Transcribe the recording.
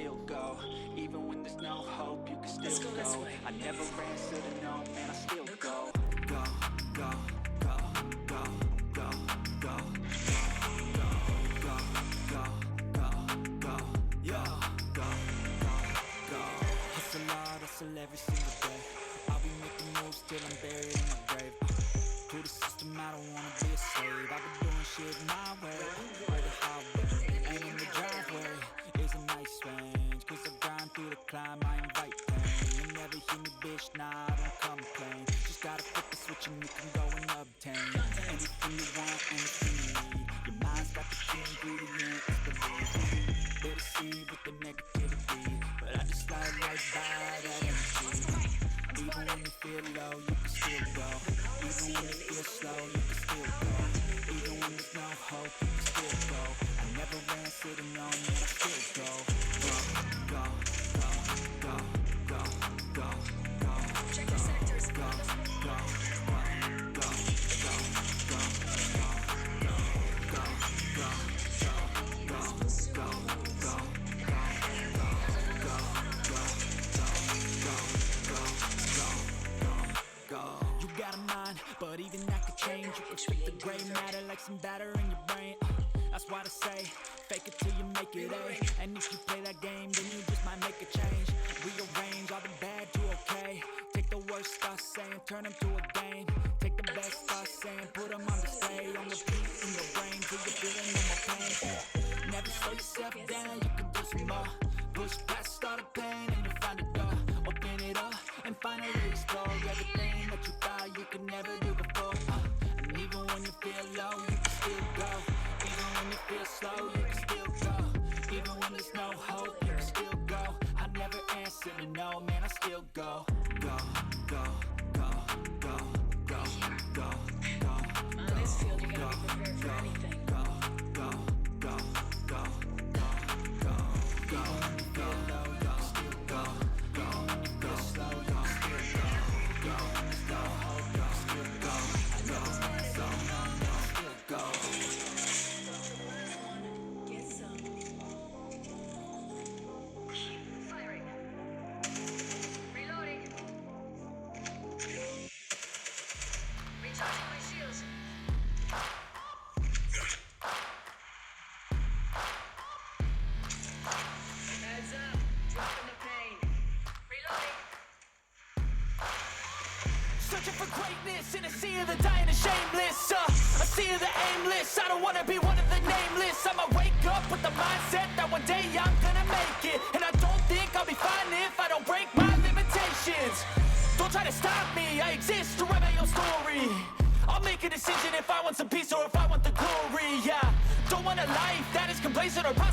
still go. Even when there's no hope, you can still go. I never answer to no, man, I still go. Go, go, go, go, go, go, go, go, go, go, go, yo, go, go, go. Hustle hard, hustle every single day. I'll be making moves till I'm buried in my grave. To the system, I don't wanna be a slave. I've been doing shit my way, or the highway. And in the driveway is a nice range. Cause I grind through the climb, I invite pain. You never hear me, bitch, nah, I don't complain. Just gotta flip the switch and you can go and obtain anything you want, anything you need. Your mind's got the key ingredient, it's belief. They deceive with the negativity, but I just slide right by that energy. Even when you feel low, you can still go. Even when you feel slow, you can still go. Even when there's no hope, you can still go. I never ran sitting on, yet I still go. Go, go, go, go, go, go, go. Check your sectors. Go, go, go, go, go, go, go, go, go, go, go, go, go. You got a mind, but even that could change. You can spit the gray matter like some batter in your brain. That's why I say, fake it till you make it A. And if you play that game, then you just might make a change. Rearrange all the bad to okay. Take the worst I say and turn them to a game. Take the best I say and put them on display. On repeat in your brain till you're feeling no more pain. Never slow yourself down, you can do some more. Push past all the pain and you'll find a door. Open it up and finally explore everything that you thought you could never do before. And even when you feel low, you can still go. Even when you feel slow, you can still go. Even when there's no hope, you can still go. I never answer to no, man, I still go. Go, go, go, go, go, go, go. On this field, you gotta be prepared for anything. Go, go, go, go, go, go, go. When you feel low, you can still go. Even when you feel slow, you can still go. Go, when there's no hope, you can still go. I never answer to no, man, I still go. Get some. Firing. Reloading. Recharging my shields. Heads up. Dropping the pain. Reloading. Searching for greatness in a sea of the dying and shameless. A sea of the aimless. I don't wanna be one of the nameless. I'ma wake up with the mindset that one day I'm gonna make it. And I don't think I'll be fine if I don't break my limitations. Don't try to stop me, I exist to write my own story. I'll make a decision if I want some peace or if I want the glory. Yeah, don't want a life that is complacent or possible.